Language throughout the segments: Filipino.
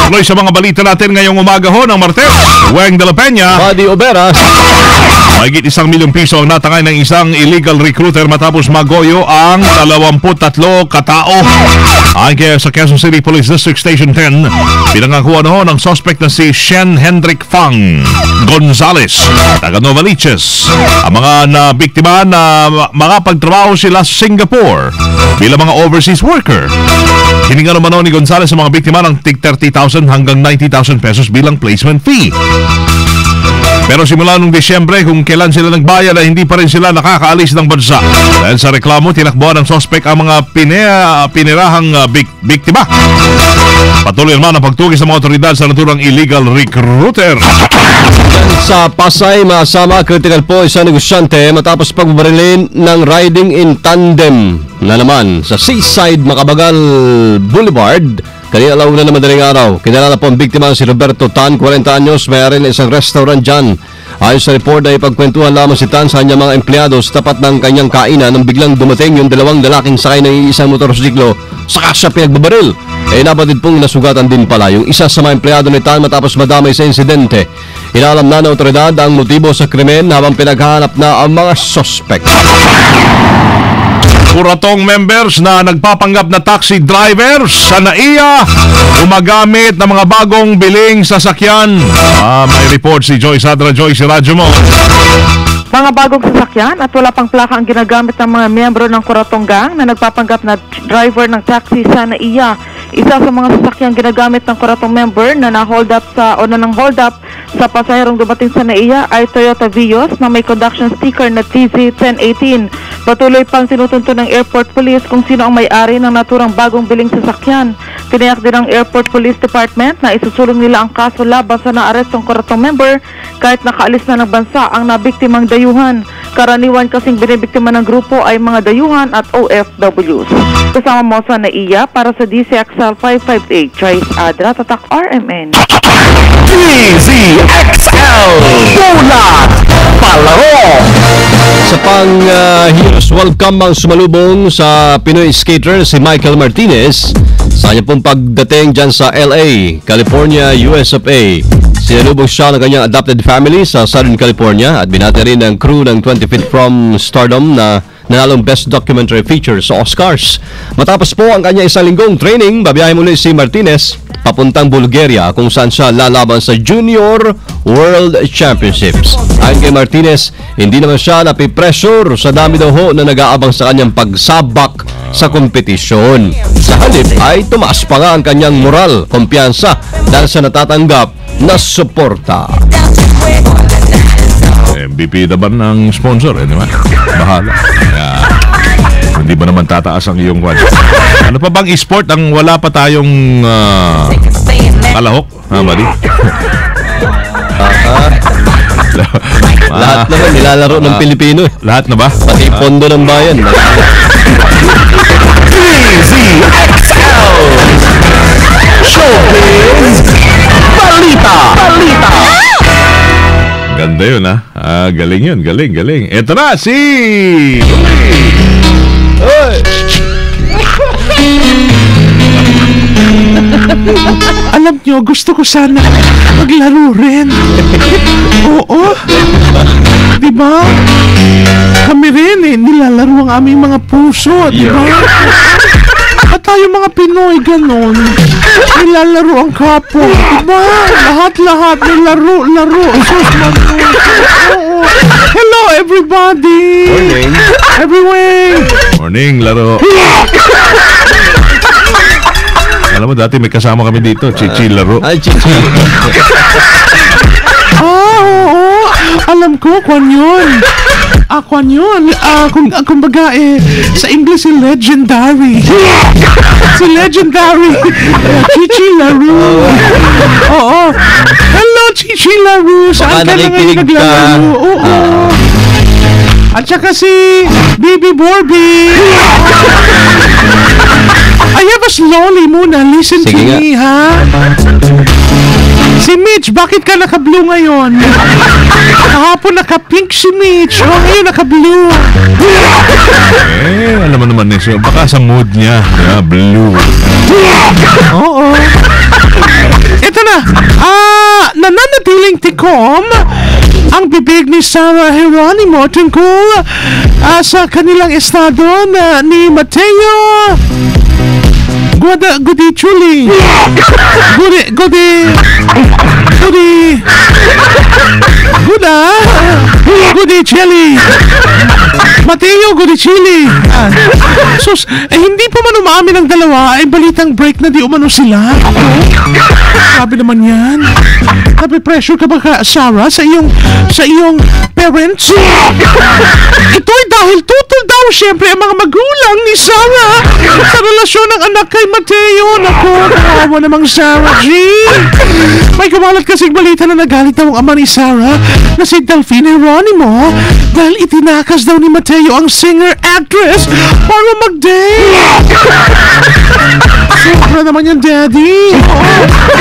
Tuloy sa mga balita natin ngayong umaga ho ng Martes. Weng de la Peña, Buddy Oberas. mahigit 1 milyong piso ang natangay ng isang illegal recruiter matapos magoyo ang 23 katao. Ayon sa Quezon City Police District Station 10, pinangakuan ho ng suspect na si Shen Hendrik Fang Gonzales, taga Novaliches. Ang mga nabiktima na makapagtrabaho sila sa Singapore bilang mga overseas worker. Hininga naman ni Gonzales sa mga biktima ng tig 30,000 hanggang 90,000 pesos bilang placement fee. Pero simula nung Disyembre, kung kailan sila nagbayad ay hindi pa rin sila nakakaalis ng bansa. Dahil sa reklamo, tinakbuhan ng sospek ang mga pinirahang biktima. Patuloy naman ang pagtugis ng mga otoridad sa naturang illegal recruiter. Sa Pasay, masama critical po isang negosyante matapos pagbarilin ng riding in tandem na naman sa Seaside Macabagal Boulevard. Kanina alauna na madaling araw, kinalala po ang biktima si Roberto Tan, 40 anyos, may-ari ng isang restaurant dyan. Ayon sa report ay pagkwentuhan lamang si Tan sa kanyang mga empleyado sa tapat ng kanyang kainan nang biglang dumating yung dalawang lalaking sakay ng isang motorsiklo saka siya pinagbabaril. Nabatid pong nasugatan din pala yung isa sa mga empleyado ni Tan matapos madamay sa insidente. Inalam na ng otoridad ang motibo sa krimen habang pinaghahanap na ang mga sospek. Kuratong members na nagpapanggap na taxi drivers sa NAIA gumagamit ng mga bagong biling sasakyan. May report si Joy Sadra. Joy, si radyo mo. Mga bagong sasakyan at wala pang plaka ang ginagamit ng mga miyembro ng Kuratong Gang na nagpapanggap na driver ng taxi sa NAIA. Isa sa mga sasakyan ginagamit ng Kuratong member na na-hold up sa pasahirong dumating sa NAIA ay Toyota Vios na may conduction sticker na TZ1018. Patuloy pang sinutunto ng Airport Police kung sino ang may-ari ng naturang bagong biling sasakyan. Tiniyak din ng Airport Police Department na isusulong nila ang kaso laban sa naarestong Kuratong member kahit nakaalis na ng bansa ang nabiktimang dayuhan. Karaniwan kasing binibiktima ng grupo ay mga dayuhan at OFWs. Kasama mo sa NAIA para sa DCXL 558, Joyce Adra, Tatak RMN. DZXL Bulat Palaro. Sa Heroes welcome ang sumalubong sa Pinoy skater si Michael Martinez sa kanyang pong pagdating dyan sa LA, California, US of A. Sinalubong siya ng kanyang adopted family sa Southern California at binati rin ng crew ng 20 Feet from Stardom na nanalong Best Documentary Feature sa Oscars. Matapos po ang kanya isang linggong training, babiyahe muli si Martinez papuntang Bulgaria kung saan siya lalaban sa Junior World Championships. Ayon kay Martinez, hindi naman siya napipressure sa dami daw ho na nag-aabang sa kanyang pagsabak sa kompetisyon. Sa halip ay tumaas pa nga ang kanyang moral, kumpiyansa dahil sa natatanggap na suporta. MVP naman ng sponsor, di ba? Bahala. Hindi ba naman tataas ang iyong kwan? Ano pa bang e-sport ang wala pa tayong kalahok? Mali? Lahat naman nilalaro ng Pilipino. Lahat na ba? Pati pondo ng bayan. DZXL Showbiz Balita. Ganda yun, ha? Galing yun, galing. Eto na, si... Alam nyo, gusto ko sana maglaro rin. Oo. Diba? Kami rin nilalaro ang aming mga puso. Diba? At tayo mga Pinoy, ganon. Nilalaro ang kapwa. Diba? Lahat may laro. Oo. Hello, everybody. Morning. Everywhere. Morning, laro. Alam mo, dati may kasama kami dito, Chichi Laro. Ay, Chichi. Oo. Alam ko, kwan yun. Kumbaga, sa English, si Legendary. Chichi Laro. Oo. Hello, Chichi Laro. Saan ka na ngayon naglalaro? Oo. At saka si Bibi Borby. I have a slowly muna. Listen to me, ha? Si Mitch, bakit ka naka-blue ngayon? Kahapon naka-pink si Mitch. Ngayon naka-blue. Alam mo naman, Nesyo, baka sa mood niya. Blue. Oo. tikom ang bibig ni Sarah Geronimo tungkol sa kanilang estado na ni Mateo Gudichuli. Gudichili. Mateo Gudichili. Sus, hindi pa man umamin ang dalawa, ay balitang break na di umano sila. Sabi naman yan. Nape-pressure ka ba Sarah, sa iyong parents? Ito'y dahil tutol daw siyempre ang mga magulang ni Sarah sa relasyon ng anak kay Mateo. Naku, kawawa namang Sarah G. May kumalat kasing balita na nagalit daw ang ama ni Sarah na si Delphine Geronimo dahil itinakas daw ni Mateo ang singer-actress para mag-date. Sobra naman yan, Daddy.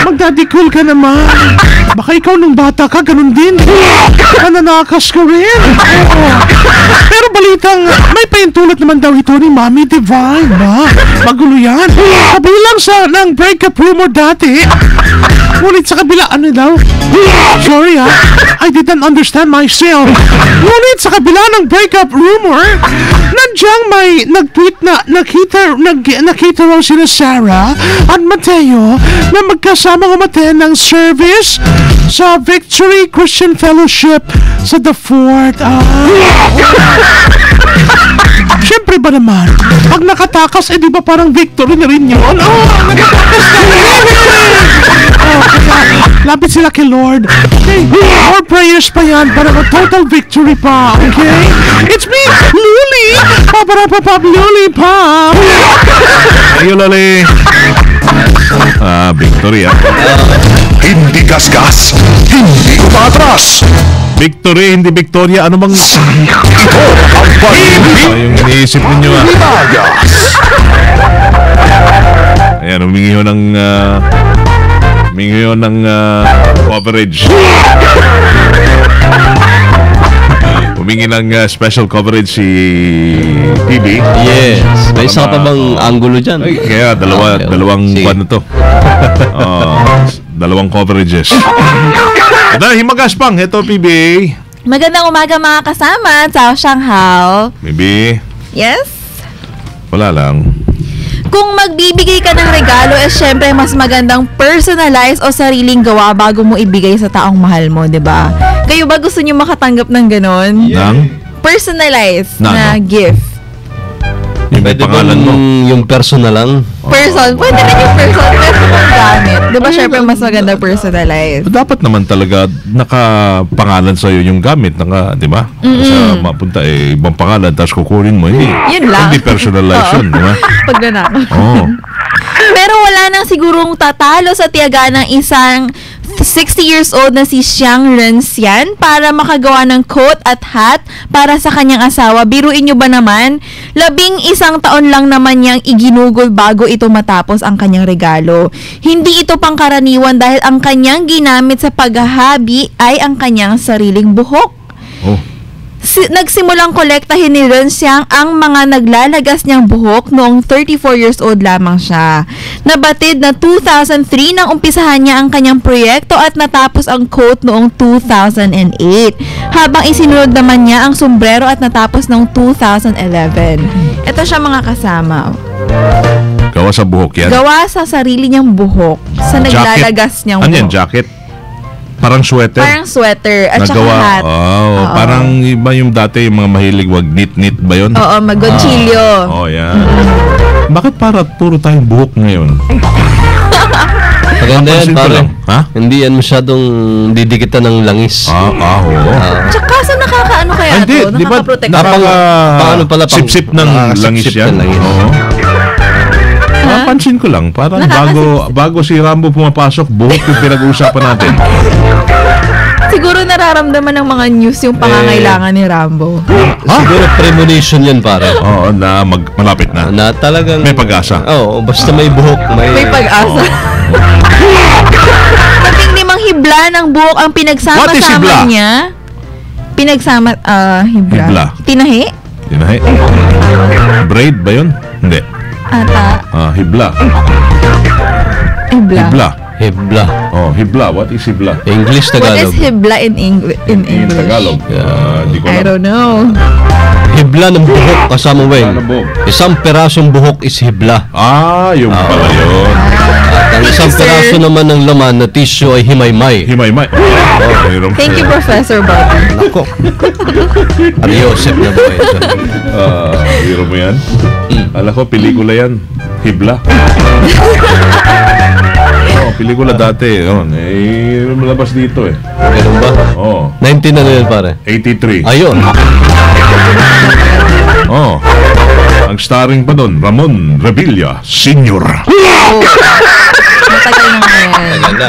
Mag-daddy cool ka naman. Baka ikaw nung bata ka, ganun din. Nananakas ka rin. Pero balitang may paintulot naman daw ito ni Mommy Divine, ba? Magulo yan. Kabilang sa ng breakup rumor dati. Ngunit sa kabila, ano daw? Sorry I didn't understand myself. Ngunit sa kabila ng breakup rumor, nandiyan may nag-tweet na nakita raw sina Sarah at Mateo na magkasama umaten ng service sa Victory Christian Fellowship sa The Fort. Siyempre ba naman, pag nakatakas, di ba parang victory na rin yun? Nakatakas na rin! Kaya, lapit sila kay Lord. Okay, more prayers pa yan para total victory pa, okay? It's me, Luli! Paparapapap, Luli, Pop! Ayo, Loli! Victory, Hindi gasgas, hindi umatras. Victory, hindi Victoria. Ano bang... Ito ang pag-ibig. Yung iniisip ninyo, Bimagas. Ayan, humingi ho ng coverage. Humingi ng special coverage si PB. Yes. May isa pa bang angulo dyan? Ay, kaya dalawang Sige. buwan na to. Dalawang coverages. Dahil Himagaspang, ito PB. Magandang umaga mga kasama sa Shanghai. PB, Yes? wala lang. Kung magbibigay ka ng regalo, syempre mas magandang personalize o sariling gawa bago mo ibigay sa taong mahal mo, di ba? Kayo ba gusto niyo makatanggap ng ganon? Nang? Personalize Na na ano? gift. Yung Pwede ba pangalan mo. yung personal lang? Pwede rin yung person, pero kung gamit. Di ba syempre mas maganda personalize? Dapat naman talaga nakapangalan sa'yo yung gamit, di ba? Sa mapunta, ibang pangalan, tapos kukunin mo. Yun lang. Hindi personalize yun, di ba? Pag nanakaw. Oo. Pero wala nang sigurong tatalo sa tiyaga ng isang 60 years old na si Xiang Renxian para makagawa ng coat at hat para sa kanyang asawa. Biruin nyo ba naman? 11 taon lang naman niyang iginugol bago ito matapos ang kanyang regalo. Hindi ito pangkaraniwan dahil ang kanyang ginamit sa paghahabi ay ang kanyang sariling buhok. Oh. Nagsimulang kolektahin ni Renxiang ang mga naglalagas niyang buhok noong 34 years old lamang siya. Nabatid na 2003 nang umpisahan niya ang kanyang proyekto at natapos ang coat noong 2008. Habang isinunod naman niya ang sombrero at natapos noong 2011. Ito siya mga kasama. Gawa sa buhok yan. Gawa sa sarili niyang buhok sa naglalagas niyang Ano yan, buhok. jacket? Parang sweater? Parang sweater at saka Nagawa, hat. Oo. Parang iba yung dati yung mga mahilig wag knit ba yun? Oo, magonchilyo. Yan. Bakit para puro tayong buhok ngayon? Maganda yan, Napansin ko pare. lang. Ha? Hindi yan masyadong didikitan ng langis. Oo. Tsaka kaso nakakaano kaya Hindi, to? di ba? Nakaka-protect Paano pala pang- Sip-sip ng langis sip-sip yan. ng langis. Oo. Napansin ko lang, parang bago si Rambo pumapasok, buhok yung pinag-uusapan natin. Siguro nararamdaman ng mga news yung pangangailangan ni Rambo. Siguro premonition yan, pare. Oo, na malapit na. Na talagang... May pag-asa. Oo, basta may buhok. May pag-asa. Kating limang hibla ng buhok ang What is pinagsama-sama hibla? niya. Hibla. Hibla. Tinahi? Yun na braid ba yun? Hindi. Ata. Hibla. Hibla. Hibla. Hibla. Oh, hibla. What is hibla? English, What Tagalog. is hibla in English? In Tagalog. Di ko I alam. don't know. Hibla ng buhok kasama weng. Hibla ng buhok. Isang perasong buhok is hibla. Yung pala yun. At ang isang Sir. peraso naman ng laman na tissue ay himaymay. Himay-may. Thank you, Professor Bobby. Nako. Ariosep na ba ito? Hiro mo yan? Alam ko, pelikula yan. Hibla. Pelikula dati. Malabas dito eh. Ganun ba? 19 na yun, pare. 83. Ayun. Ang starring pa doon, Ramon Revilla Sr. Matagal na ngayon. Tagal na.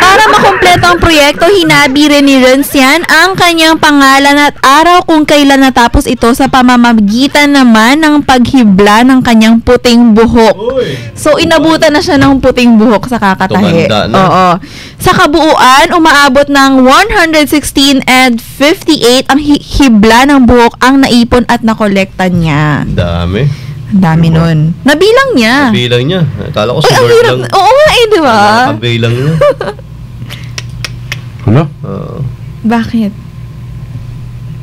Para makumpleto ang proyekto, hinabi rin ni Rencian ang kanyang pangalan at araw kung kailan natapos ito sa pamamagitan naman ng paghibla ng kanyang puting buhok. So, inabutan na siya ng puting buhok sa kakatahi. Tumanda na. Oo. Sa kabuuan, umaabot ng 116 and 58 ang hibla ng buhok ang naipon at nakolekta niya. Dami. Ang dami nun. Nabilang niya. Bilang niya. Akala ko Uy, sa ang word hirap. lang. Oo nga eh, di ba? Nakabilang niya. Hala? Bakit?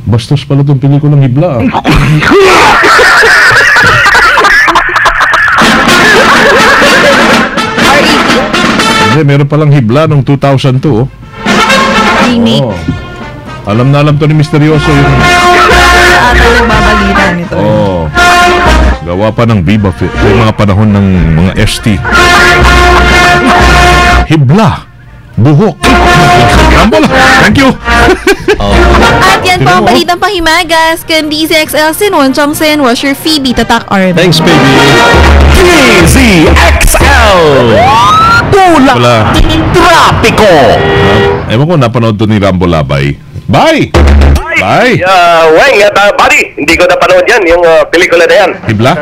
Bastos pala itong pelikulang hibla. Hindi, meron palang hibla noong 2002. Remake. Alam na alam to ni Misteryoso yung... Ata nagbabalita nito. Gawa pa ng Viva Fit. Yung mga panahon ng mga ST. Hibla. Buhok. Rambola. Thank you. At yan po ang balitang pahimagas. Kundi si XL Sinwon Chongsen, Washer Phoebe, Tatak Army. Thanks, baby. DZXL Tula Trapiko. Ewan ko, napanood to ni Rambo Labay. Bye! Bye! Weng at buddy, hindi ko napanood yan, yung pelikula na yan. Hibla?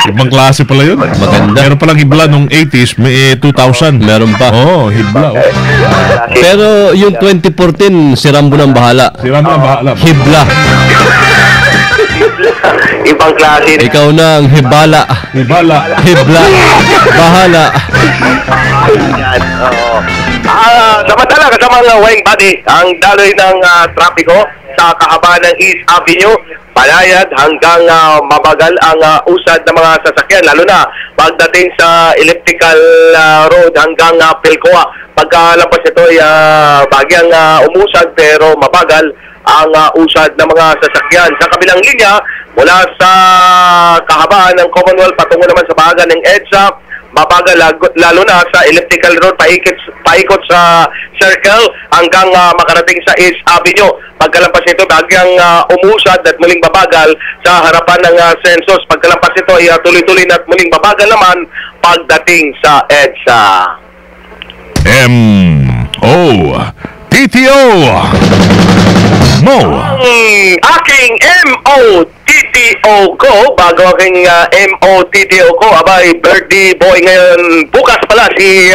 Ibang klase pala yun. Maganda. Meron palang hibla nung 80s, may 2000. Meron pa. Hibla. Pero yung 2014, si Rambo nang bahala. Si Rambo ang bahala. Hibla. Ibang klase. Ikaw na ang hibala. Hibala. Hibla. Bahala. Yan, oo. Samantala, kasama ng Weng buddy, ang daloy ng trapiko sa kahabaan ng East Avenue, palayad hanggang mabagal ang usad ng mga sasakyan, lalo na pagdating sa elliptical road hanggang Pilcoa. Pagkalampas ito ay bagyang umusad pero mabagal ang usad ng mga sasakyan. Sa kabilang linya, mula sa kahabaan ng Commonwealth patungo naman sa bahagan ng EDSA, mabagal lalo na sa elliptical road paikot sa circle hanggang makarating sa East Avenue. Pagkalampas nito, bagyang umusad at muling babagal sa harapan ng Census. Pagkalampas nito ay tuloy-tuloy at muling babagal naman pagdating sa EDSA. M-O-T-T-O Mo. Aking M-O-T-T-O ko, bago aking M-O-T-T-O ko, abay, birthday boy ngayon, bukas pala si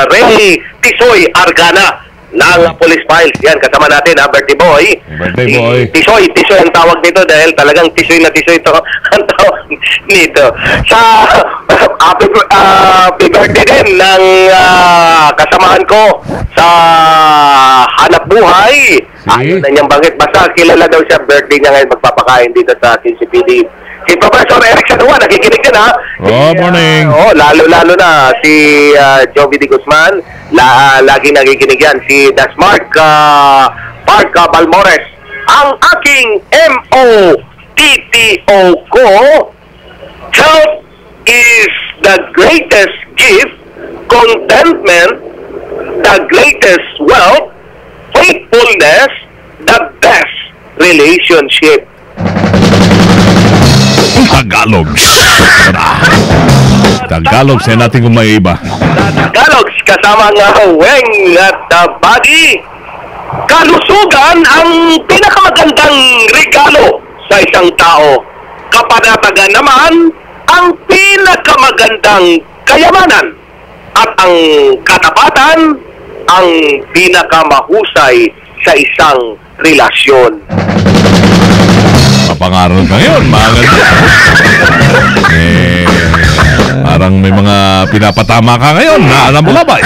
Ray Tisoy Argana ng Police Files. Yan, kasama natin birthday boy. Birthday boy. Tisoy ang tawag nito dahil talagang tisoy na tisoy ito ang tawag nito. Sa happy birthday din ng kasamahan ko sa hanap buhay. Ayun na niyang banggit. Basta kilala daw siya, birthday niya ngayon, magpapakain dito sa CCPD. Si Professor Eric Sanua, nakikinig din ha. Morning. Lalo na si Joby D. Guzman, laging nakikinig yan. Si Dasmark Park Balmores. Ang aking M-O-T-T-O ko, health is the greatest gift, contentment, the greatest wealth, faithfulness, the best relationship. Tagalog, sa'yo natin kung may iba. Tagalog, kasama nga Weng at Buddy. Kalusugan ang pinakamagandang regalo sa isang tao. Kapanatagan naman ang pinakamagandang kayamanan. At ang katapatan ang pinakamahusay sa isang relasyon. Papangarap nag-aaral ka ngayon. Maganda. Parang may mga pinapatama ka ngayon na alam mo labay.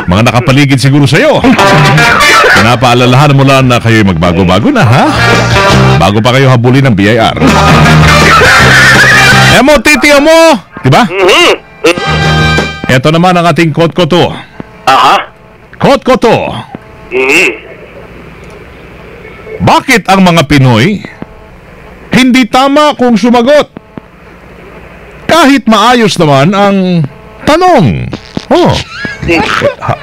Mga nakapaligid siguro sa'yo. Pinapaalalahan mo lang na kayo'y magbago-bago na, ha? Bago pa kayo habulin ng BIR. Emo, titiyo mo! Diba? Ito naman ang ating kot-koto. Kot-koto. Bakit ang mga Pinoy hindi tama kung sumagot? Kahit maayos naman ang tanong. Oh. Di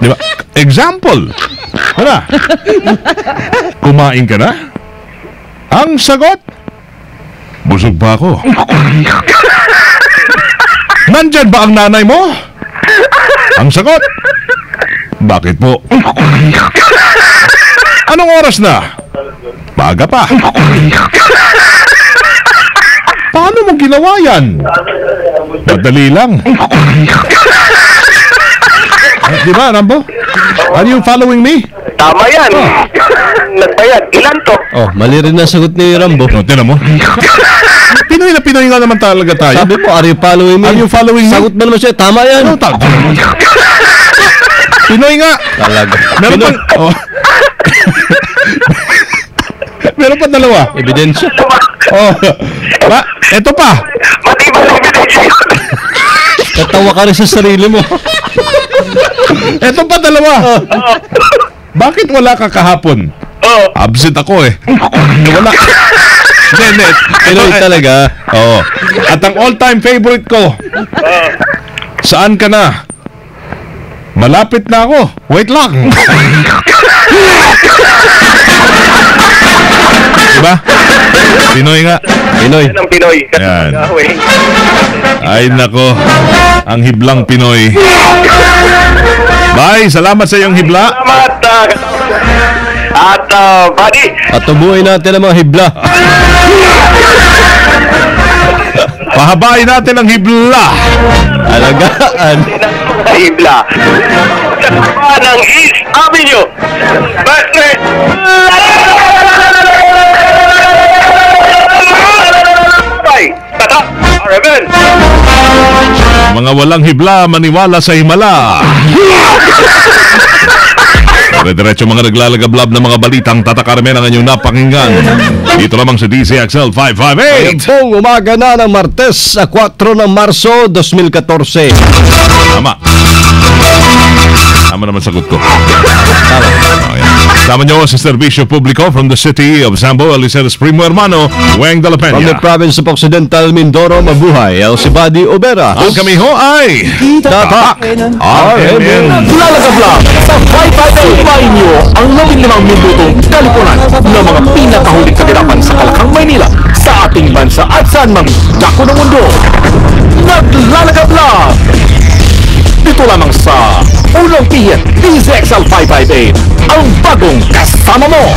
ba? Example. Hala. Kumain ka na? Ang sagot? Busog pa ako. Nandyan ba ang nanay mo? Ang sagot? Bakit po? Anong oras na? Maaga pa. Paano mo ginawa yan? Madali lang. Di ba, Rambo? Are you following me? Tama yan. Nagbayad. Ilan to? Oh, mali rin ang sagot ni Rambo. No, tinan mo. Pinoy na Pinoy nga naman talaga tayo. Sabi mo, are you following me? Are you following me? Sagot mo naman siya, tama yan. Ano tawag? Pinoy nga. Talaga. Meron pa. Oh. Meron pa dalawa. Ebidensya. Oh. Ba, eto pa. Matibay na ebidensya yun. Katawa ka rin sa sarili mo. Eto pa dalawa. Bakit wala ka kahapon? Absent ako eh. Wala. Hindi. Pinoy talaga. Oo. At ang all-time favorite ko. Saan ka na? Malapit na ako. Wait lang. Diba? Pinoy nga. Pinoy. Yan ang Pinoy. Yan. Ay nako. Ang hiblang Pinoy. Bye. Salamat sa iyong hibla. Salamat, at buddy. At tubuhin natin ang mga hibla. Pahabain natin ang hibla. Alagaan. Hibla. Sa ng East Avenue. Bastard. Bye. Tata. RMN. Mga walang hibla, maniwala sa himala. Diretso mga naglalagablab ng mga balitang tatakarmen ang inyong napakinggan. Dito lamang sa DCXL 558. Pong umaga na ng Martes, 4 ng Marso, 2014. Tama. Tama naman sagot ko. Tama. Tama nyo sa serbisyo publiko from the city of Sambo, Eliceres Primo Hermano, Weng de la Peña. From the province of Occidental Mindoro, Mabuhay, El Cibadi, Obera. Ang kami ho ay Tatak RMN. Lalagablang sa 558 Maynyo ang 15 minutong kalipunan ng mga pinakahuling kaganapan sa Kalakang Maynila sa ating bansa at saan mang dako ng mundo. Naglalagablang dito lamang sa Unang Pihin DZXL 558, ang bagong kasama mo.